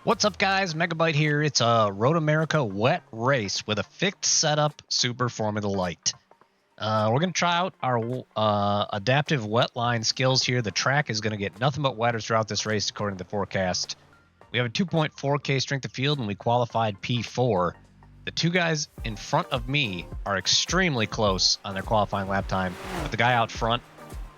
What's up, guys? Megabyte here. It's a Road America wet race with a fixed setup Super Formula Light. We're going to try out our adaptive wet line skills here. The track is going to get nothing but wetter throughout this race, according to the forecast. We have a 2.4K strength of field, and we qualified P4. The two guys in front of me are extremely close on their qualifying lap time, but the guy out front,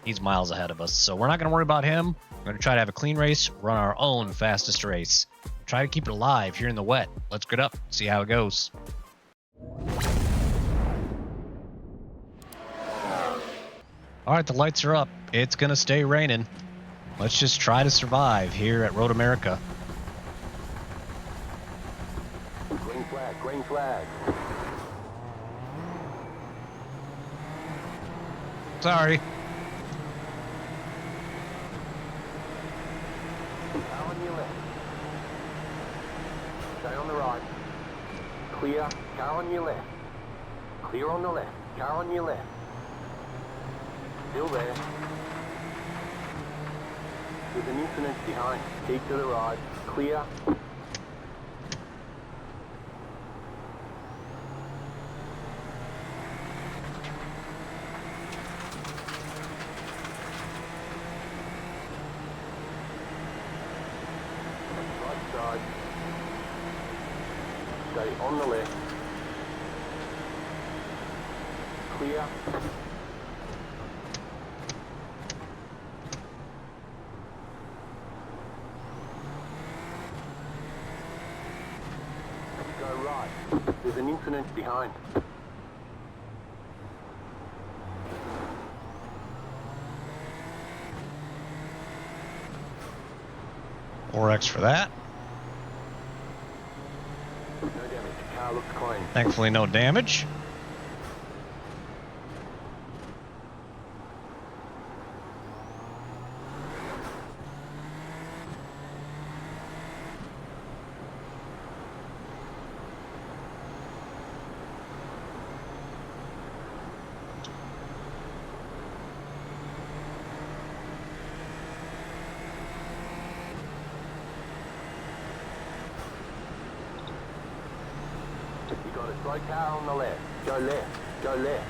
he's miles ahead of us. So we're not going to worry about him. We're going to try to have a clean race, run our own fastest race. Try to keep it alive here in the wet. Let's get up, see how it goes. All right, the lights are up. It's going to stay raining. Let's just try to survive here at Road America. Green flag, green flag. Sorry. Car on your left. Stay on the right. Clear, car on your left. Clear on the left, car on your left. Still there. There's an incident behind. Keep to the right. Clear. Right side. Stay on the left. Clear. Go right. There's an incident behind. 4X for that. No damage. Car looks clean. Thankfully, no damage. You got a slow car on the left. Go left. Go left.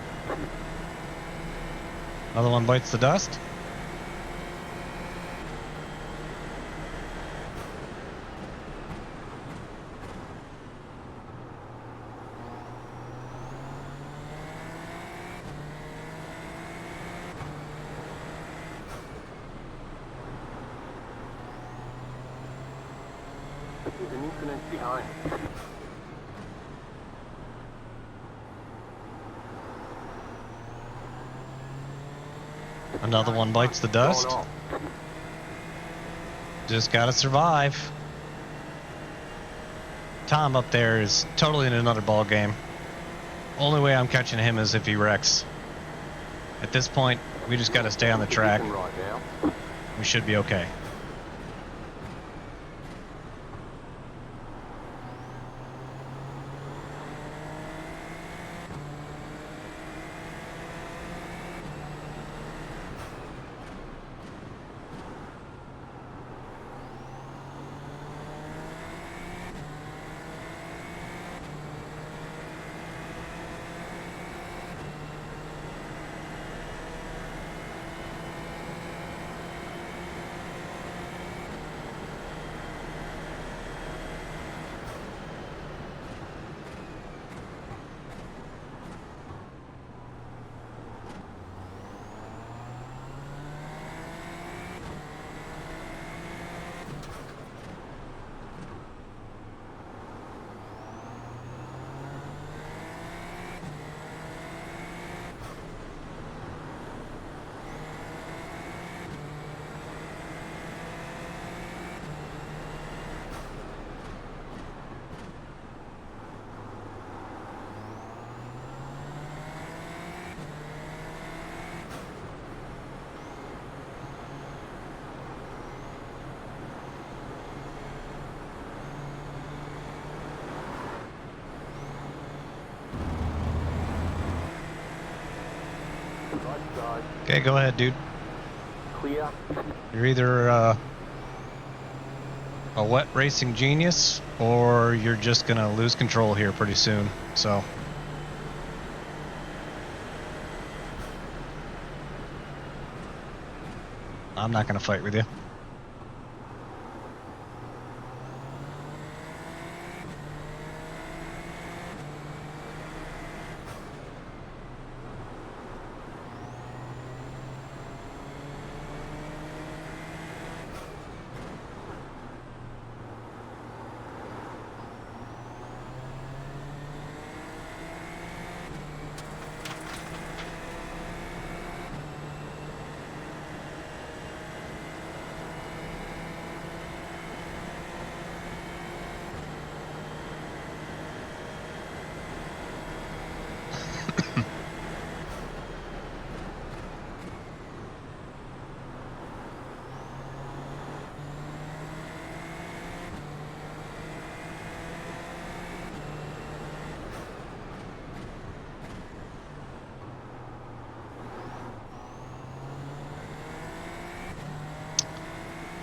Another one bites the dust. There's an incident behind. Another one bites the dust. Going off. Just gotta survive. Tom up there is totally in another ball game. Only way I'm catching him is if he wrecks. At this point, we just gotta stay on the track. Right now. We should be okay. Right side. Okay, go ahead, dude. Clear. You're either a wet racing genius, or you're just gonna lose control here pretty soon. So I'm not gonna fight with you.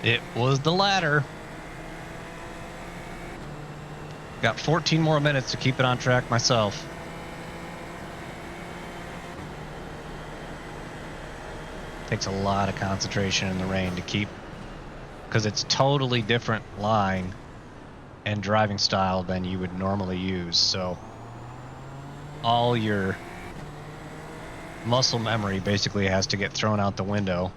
It was the latter. Got 14 more minutes to keep it on track myself. Takes a lot of concentration in the rain to keep, because it's totally different line and driving style than you would normally use. So all your muscle memory basically has to get thrown out the window.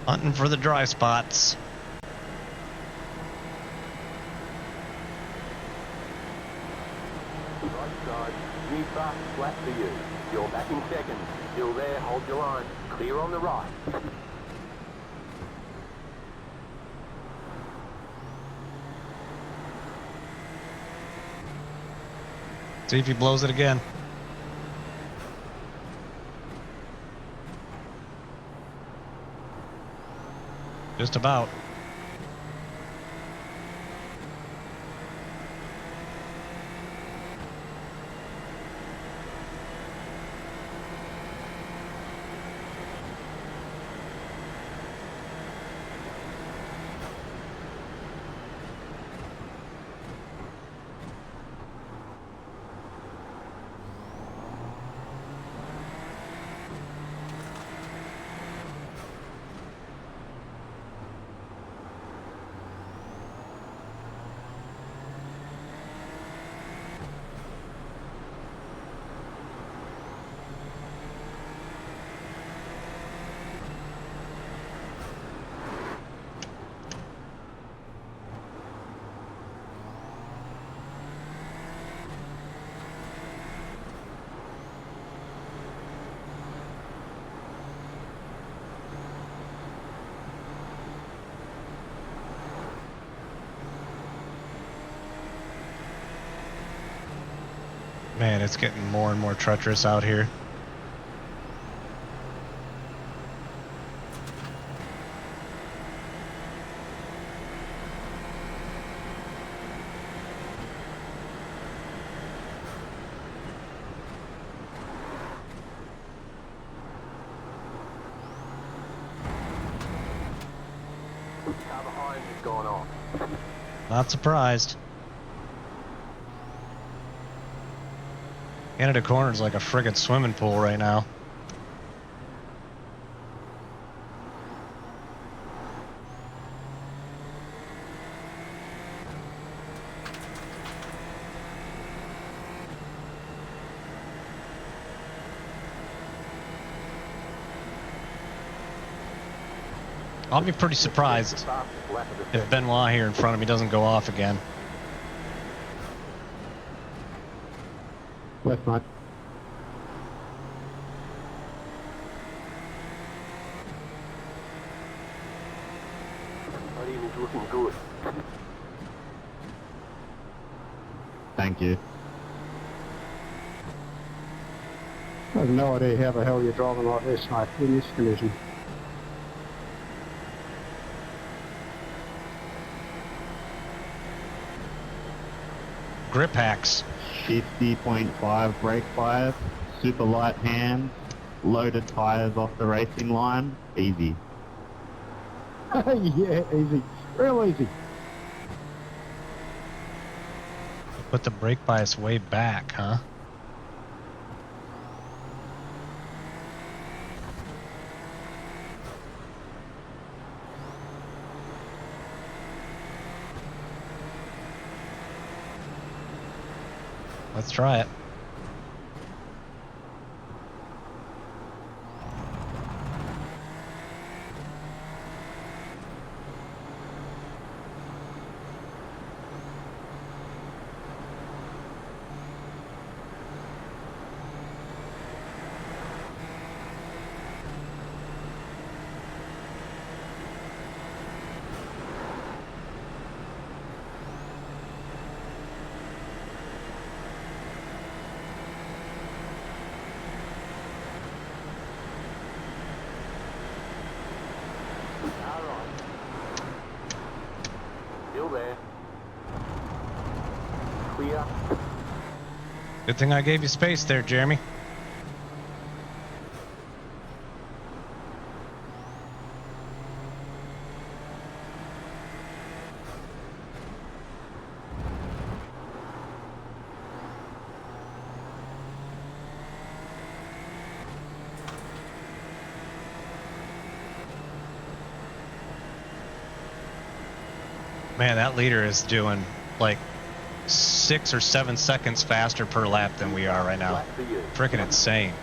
Hunting for the dry spots. Right side, new fast, flat for you. You're back in second. Still there, hold your line. Clear on the right. See if he blows it again. Just about. Man, it's getting more and more treacherous out here. going on. Not surprised. Canada Corner's like a friggin' swimming pool right now. I'll be pretty surprised if Benoit here in front of me doesn't go off again. Left, mate. Not even looking good. Thank you. I have no idea how the hell you're driving like this, mate, in this condition. Grip hacks. 50.5 brake bias, super light hands, loaded tyres off the racing line, easy. Yeah, easy. Real easy. Put the brake bias way back, huh? Let's try it. Still there. Clear. Good thing I gave you space there, Jeremy. Man, that leader is doing like 6 or 7 seconds faster per lap than we are right now. Flat for you. Freaking insane.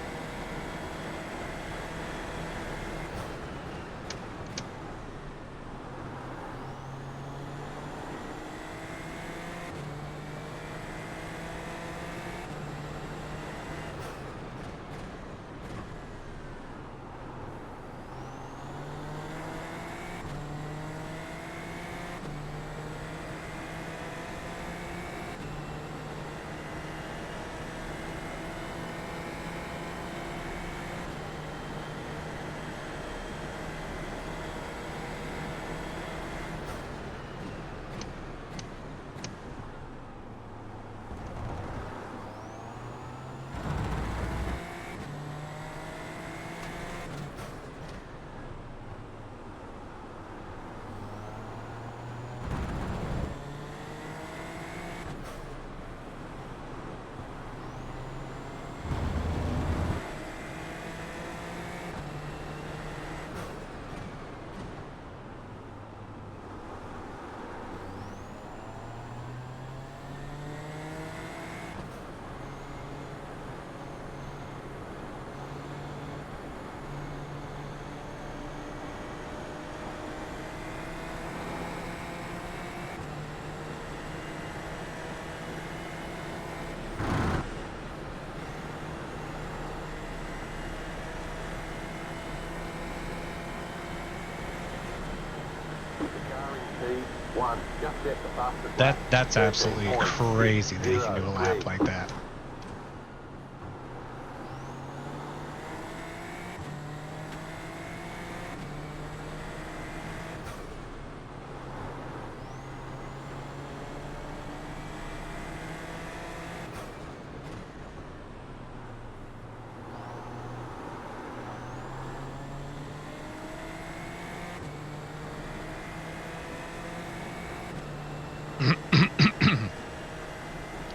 One. Just set the fastest lap. That's 13 absolutely points. crazy that you can do a 0, lap 3. like that.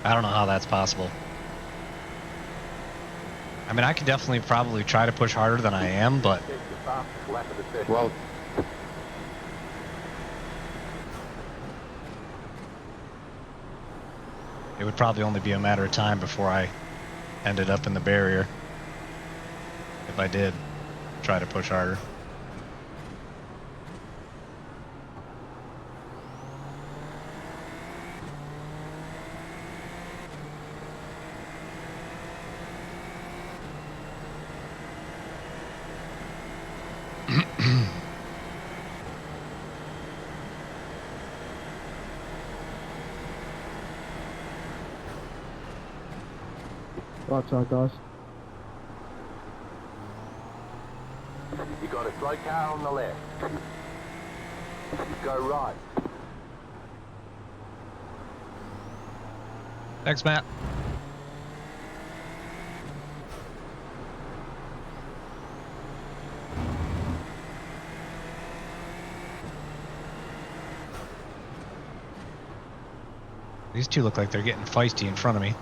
I don't know how that's possible. I mean, I could definitely probably try to push harder than I am, but Take the fastest lap of the session. Well, it would probably only be a matter of time before I ended up in the barrier. If I did try to push harder. Right side, guys. You got a slow car on the left. Go right. Thanks, Matt. These two look like they're getting feisty in front of me.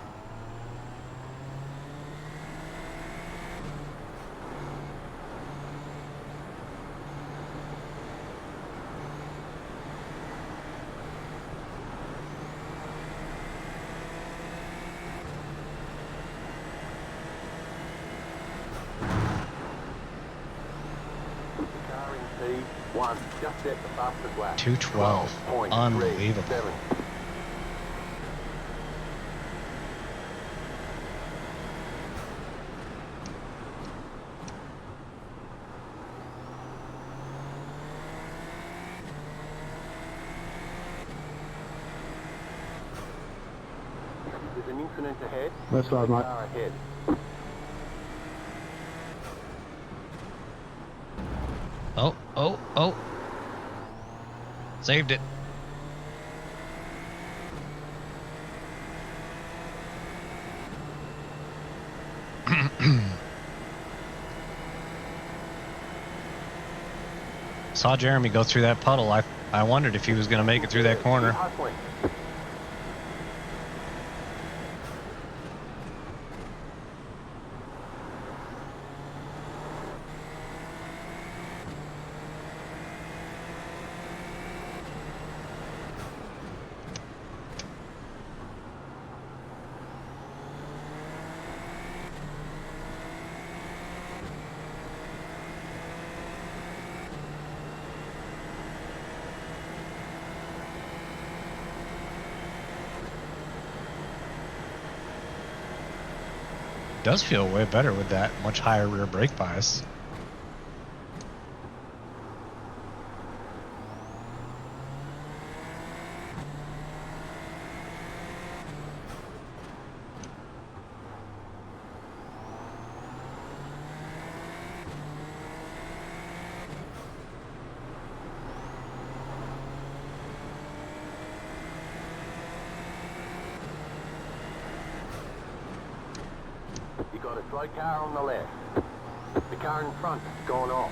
Car in P1. Just set the fastest lap. 212. 12.37. Unbelievable. There's an incident ahead. Left side, mate. Car ahead. Oh, oh, oh. Saved it. Saw Jeremy go through that puddle. I wondered if he was going to make it through that corner. Hustling. Does feel way better with that much higher rear brake bias. You got a slow car on the left. The car in front's gone off.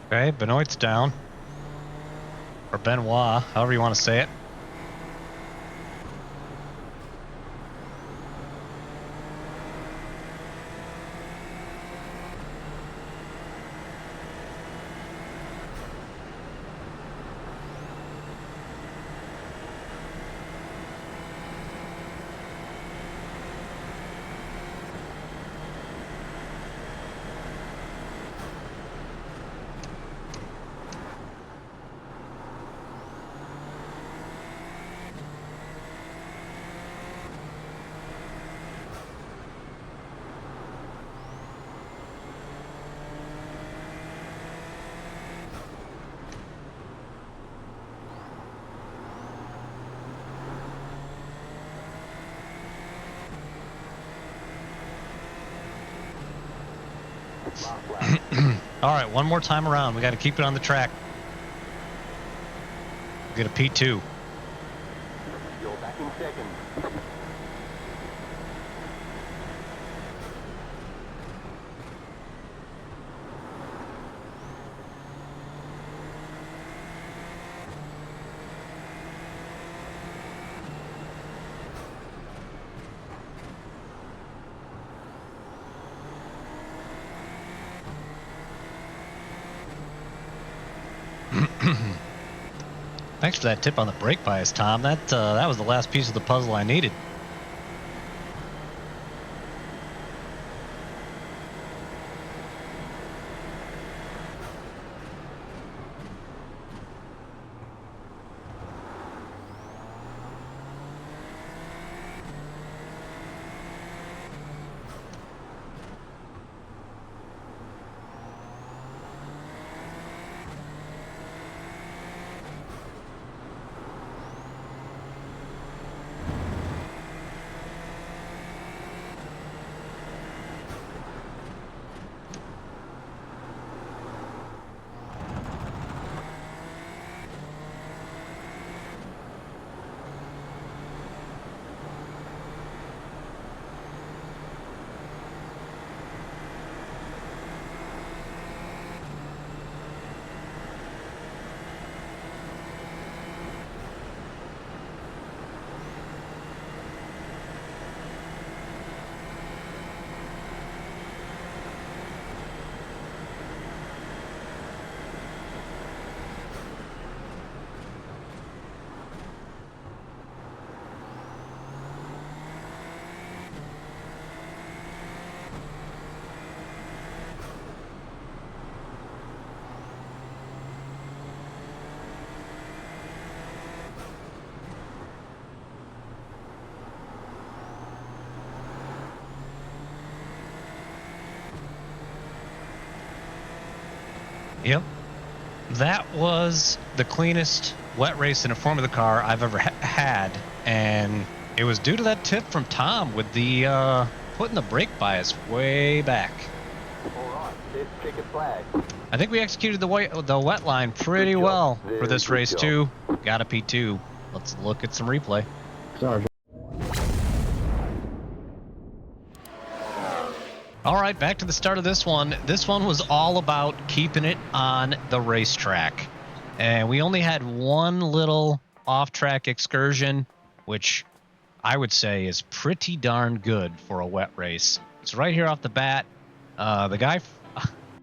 Okay, Benoit's down. Or Benoit, however you want to say it. Last lap. All right, one more time around. We got to keep it on the track. Get a P2. You're back in second. Thanks for that tip on the brake bias, Tom. That was the last piece of the puzzle I needed. Yep. That was the cleanest wet race in a Formula car I've ever had, and it was due to that tip from Tom with the putting the brake bias way back. All right, let's check a flag. I think we executed the wet line pretty Good job. well Very for this good race job. too. Got a P2. Let's look at some replay. Sorry. All right, back to the start of this one. This one was all about keeping it on the racetrack. And we only had one little off-track excursion, which I would say is pretty darn good for a wet race. It's right here off the bat. The guy,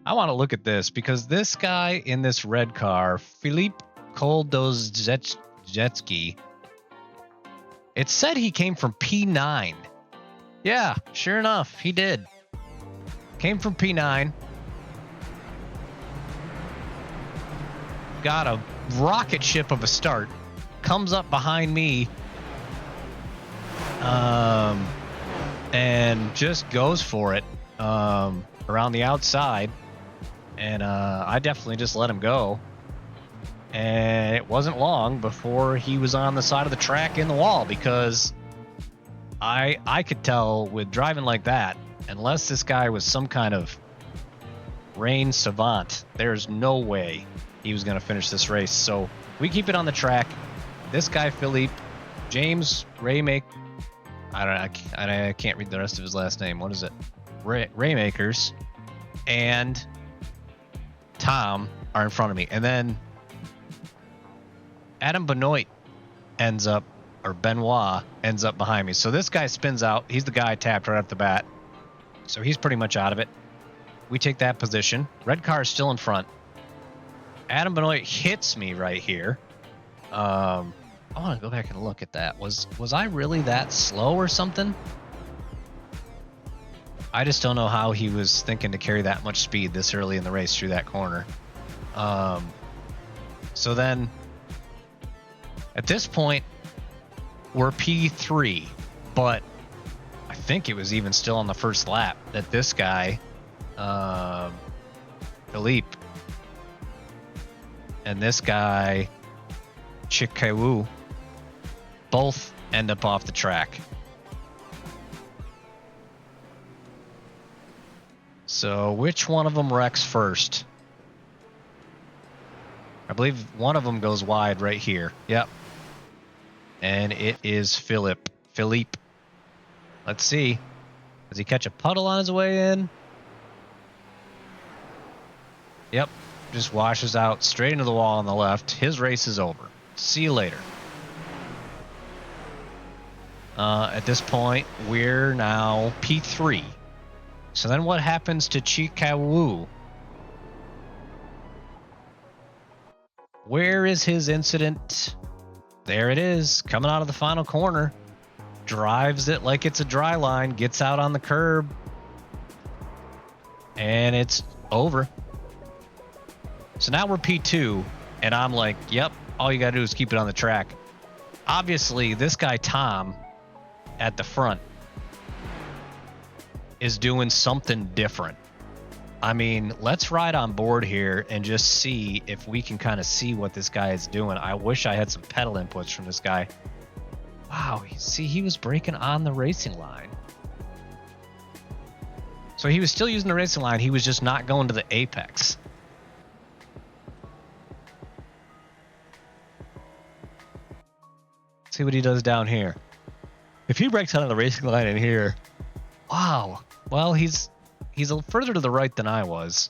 I want to look at this because this guy in this red car, Philippe Koldozetsky, it said he came from P9. Yeah, sure enough, he did. Came from P9. Got a rocket ship of a start. Comes up behind me. And just goes for it around the outside. And I definitely just let him go. And it wasn't long before he was on the side of the track in the wall, because I could tell with driving like that, unless this guy was some kind of rain savant, there's no way he was going to finish this race. So we keep it on the track. This guy, Philippe, James Raymaker, I can't read the rest of his last name. What is it? Raymakers and Tom are in front of me. And then Adam Benoit Benoit ends up behind me. So this guy spins out. He's the guy I tapped right off the bat. So he's pretty much out of it. We take that position. Red car is still in front. Adam Benoit hits me right here. I want to go back and look at that. Was I really that slow or something? I just don't know how he was thinking to carry that much speed this early in the race through that corner. So then, at this point, we're P3, but I think it was even still on the first lap that this guy, Philippe, and this guy, Chikawu, both end up off the track. So which one of them wrecks first? I believe one of them goes wide right here. Yep. And it is Philippe. Let's see. Does he catch a puddle on his way in? Yep. Just washes out straight into the wall on the left. His race is over. See you later. At this point, we're now P3. So then what happens to Chikawu? Where is his incident? There it is, coming out of the final corner. Drives it like it's a dry line, gets out on the curb, and it's over. So now we're P2, and I'm like, yep, all you gotta do is keep it on the track. Obviously, this guy Tom at the front is doing something different. I mean, let's ride on board here and just see if we can kind of see what this guy is doing. I wish I had some pedal inputs from this guy. Wow, see, he was braking on the racing line. So he was still using the racing line, he was just not going to the apex. See what he does down here. If he brakes out of the racing line in here, wow. Well, he's a little further to the right than I was.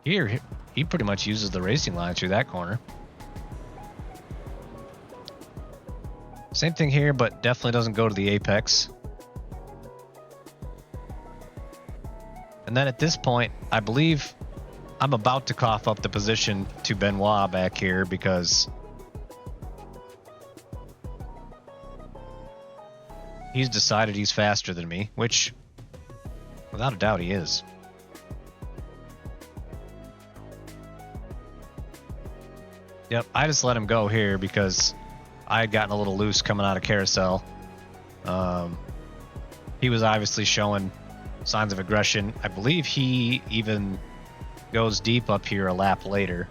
Here, he pretty much uses the racing line through that corner. Same thing here, but definitely doesn't go to the apex. And then at this point, I believe I'm about to cough up the position to Benoit back here because he's decided he's faster than me, which without a doubt he is. Yep, I just let him go here because I had gotten a little loose coming out of carousel. He was obviously showing signs of aggression. I believe he even goes deep up here a lap later.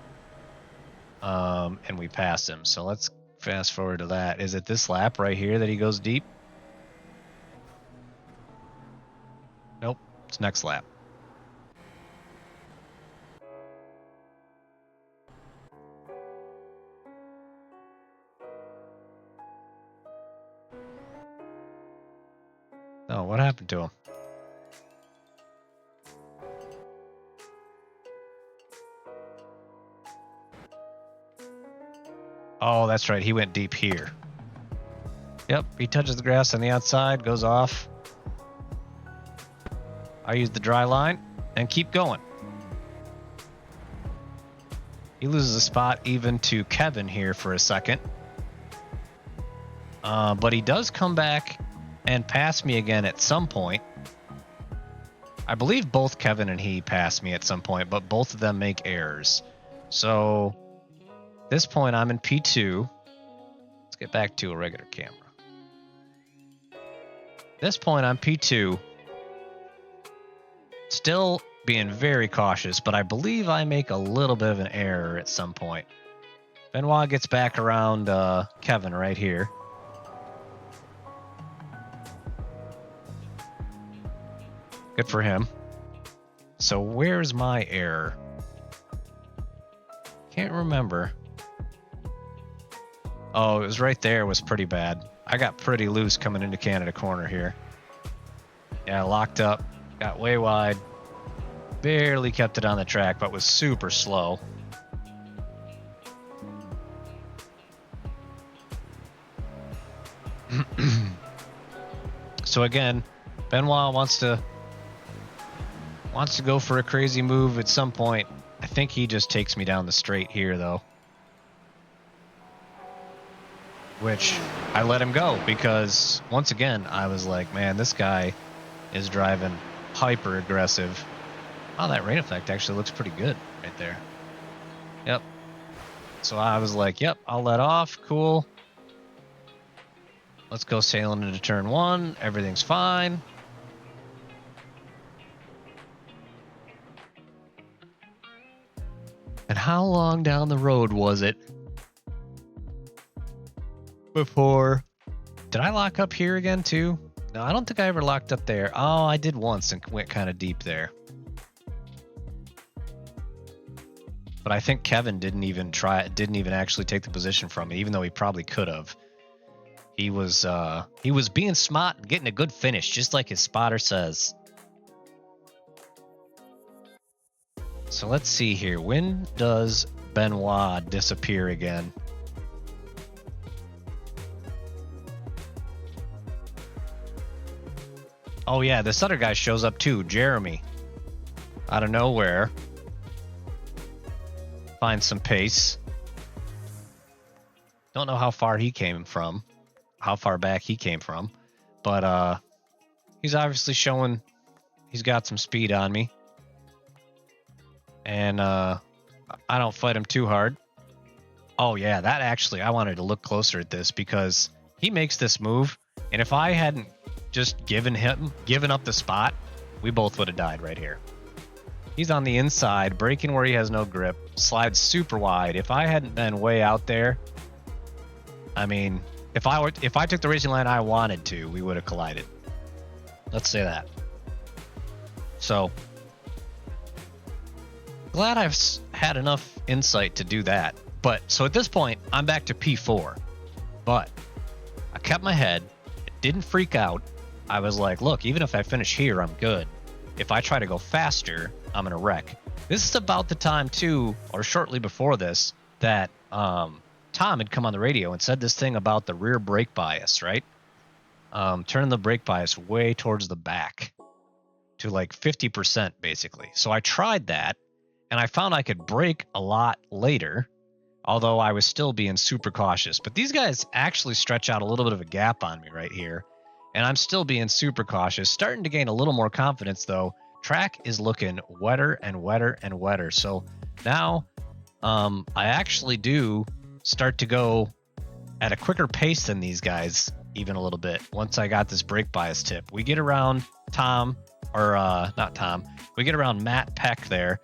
And we pass him. So let's fast forward to that. Is it this lap right here that he goes deep? Nope, it's next lap. Oh, what happened to him? Oh, that's right. He went deep here. Yep, he touches the grass on the outside, goes off. I use the dry line and keep going. He loses a spot even to Kevin here for a second. But he does come back and pass me again at some point. I believe both Kevin and he pass me at some point, but both of them make errors. So at this point I'm in P2. Let's get back to a regular camera. At this point I'm P2. Still being very cautious, but I believe I make a little bit of an error at some point. Benoit gets back around Kevin right here. Good for him. So where's my error? Can't remember. Oh, it was right there. It was pretty bad. I got pretty loose coming into Canada corner here. Yeah, locked up. Got way wide. Barely kept it on the track, but was super slow. So again, Benoit wants to go for a crazy move at some point. I think he just takes me down the straight here, though. Which I let him go because, once again, I was like, man, this guy is driving hyper aggressive. Oh, that rain effect actually looks pretty good right there. Yep. So I was like, yep, I'll let off. Cool. Let's go sailing into turn one. Everything's fine. And how long down the road was it before... Did I lock up here again too? No, I don't think I ever locked up there. Oh, I did once and went kind of deep there. But I think Kevin didn't even actually take the position from me, even though he probably could have. He was being smart and getting a good finish, just like his spotter says. So let's see here. When does Benoit disappear again? Oh yeah, this other guy shows up too, Jeremy. Out of nowhere. find some pace. Don't know how far he came from, how far back he came from, but he's obviously showing he's got some speed on me. And I don't fight him too hard. Oh yeah, that actually, I wanted to look closer at this because he makes this move, and if I hadn't just given up the spot, we both would have died right here. He's on the inside, braking where he has no grip, slides super wide. If I hadn't been way out there, I mean, if I took the racing line I wanted to, we would have collided. Let's say that. So, glad I've had enough insight to do that. But, so at this point, I'm back to P4. But, I kept my head, didn't freak out. I was like, look, even if I finish here, I'm good. If I try to go faster, I'm going to wreck. This is about the time, too, or shortly before this, that Tom had come on the radio and said this thing about the rear brake bias, right? Turning the brake bias way towards the back to like 50%, basically. So I tried that, and I found I could brake a lot later, although I was still being super cautious. But these guys actually stretch out a little bit of a gap on me right here, and I'm still being super cautious. Starting to gain a little more confidence, though. Track is looking wetter and wetter and wetter. So now I actually do start to go at a quicker pace than these guys, even a little bit, once I got this brake bias tip. We get around Tom, or not Tom, we get around Matt Peck there,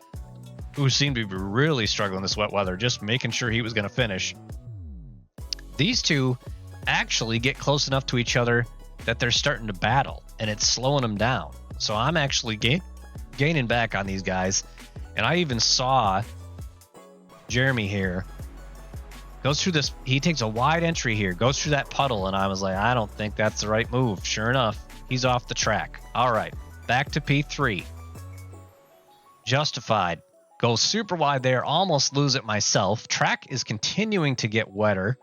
who seemed to be really struggling this wet weather, just making sure he was going to finish. These two actually get close enough to each other that they're starting to battle, and it's slowing them down. So I'm actually gaining back on these guys, and I even saw Jeremy here goes through this. He takes a wide entry here, goes through that puddle, and I was like, I don't think that's the right move. Sure enough, he's off the track. All right, back to P3. Justified. Go super wide there, almost lose it myself. Track is continuing to get wetter,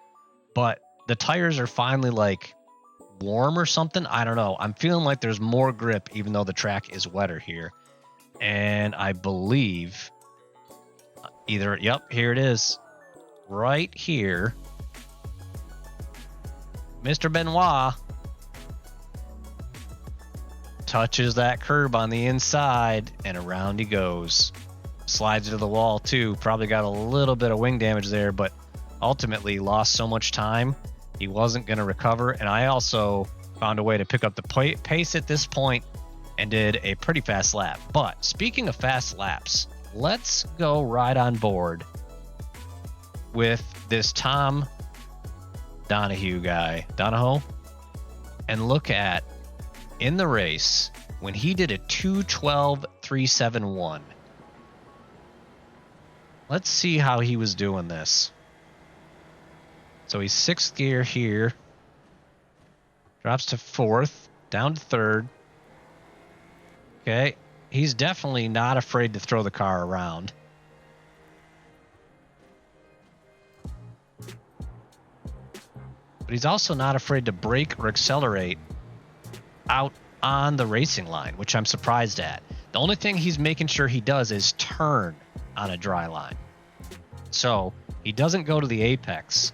but the tires are finally like warm or something. I don't know. I'm feeling like there's more grip even though the track is wetter here. And I believe either, yep, here it is. Right here. Mr. Benoit touches that curb on the inside and around he goes. Slides into the wall too. Probably got a little bit of wing damage there, but ultimately lost so much time he wasn't going to recover. And I also found a way to pick up the pace at this point and did a pretty fast lap. But speaking of fast laps, let's go right on board with this Tom Donahue guy, Donahoe, and look at in the race when he did a 2:12.371. Let's see how he was doing this. So he's 6th gear here. Drops to 4th, down to 3rd. Okay, he's definitely not afraid to throw the car around. But he's also not afraid to brake or accelerate out on the racing line, which I'm surprised at. The only thing he's making sure he does is turn on a dry line. So he doesn't go to the apex.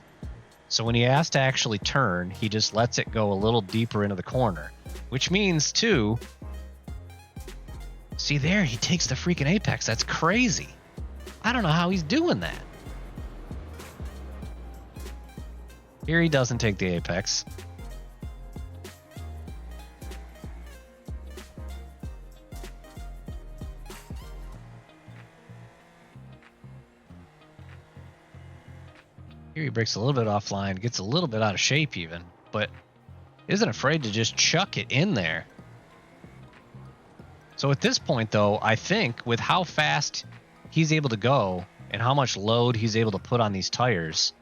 So when he has to actually turn, he just lets it go a little deeper into the corner, which means too, see there, he takes the freaking apex. That's crazy. I don't know how he's doing that. Here he doesn't take the apex. Here he breaks a little bit offline, gets a little bit out of shape even, but isn't afraid to just chuck it in there. So at this point though, I think with how fast he's able to go and how much load he's able to put on these tires,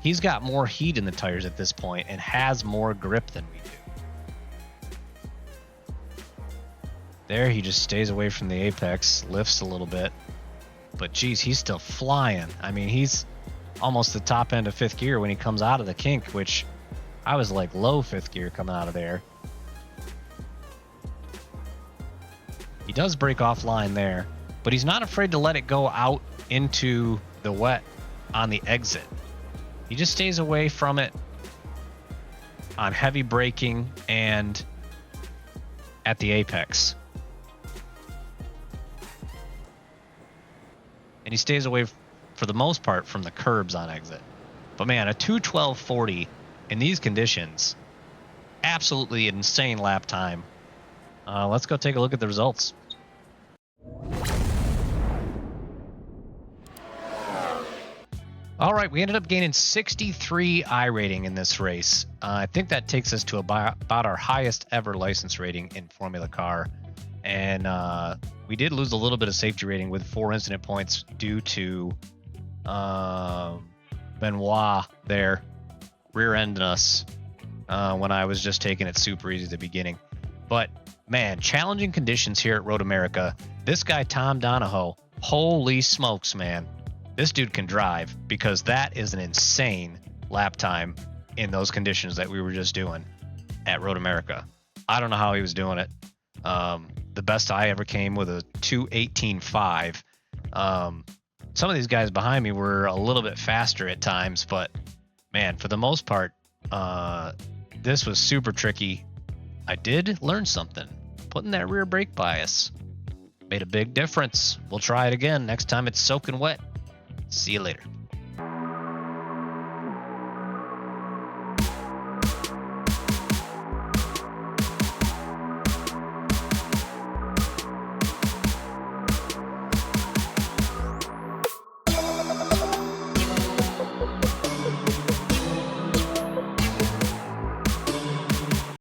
he's got more heat in the tires at this point and has more grip than we do. There he just stays away from the apex, lifts a little bit, but geez, he's still flying. I mean, he's almost the top end of 5th gear when he comes out of the kink, which I was like low 5th gear coming out of there. He does break offline there, but he's not afraid to let it go out into the wet on the exit. He just stays away from it on heavy braking and at the apex. And he stays away, for the most part, from the curbs on exit. But man, a 2:12.40 in these conditions, absolutely insane lap time. Let's go take a look at the results. All right, we ended up gaining 63 I rating in this race. I think that takes us to about our highest ever license rating in Formula Car. And we did lose a little bit of safety rating with 4 incident points due to Benoit there rear-ending us when I was just taking it super easy at the beginning. But man, challenging conditions here at Road America. This guy, Tom Donahoe, holy smokes, man. This dude can drive, because that is an insane lap time in those conditions that we were just doing at Road America. I don't know how he was doing it. The best I ever came with a 2:18.5. Some of these guys behind me were a little bit faster at times, but man, for the most part, this was super tricky. I did learn something. Putting that rear brake bias made a big difference. We'll try it again next time it's soaking wet. See you later.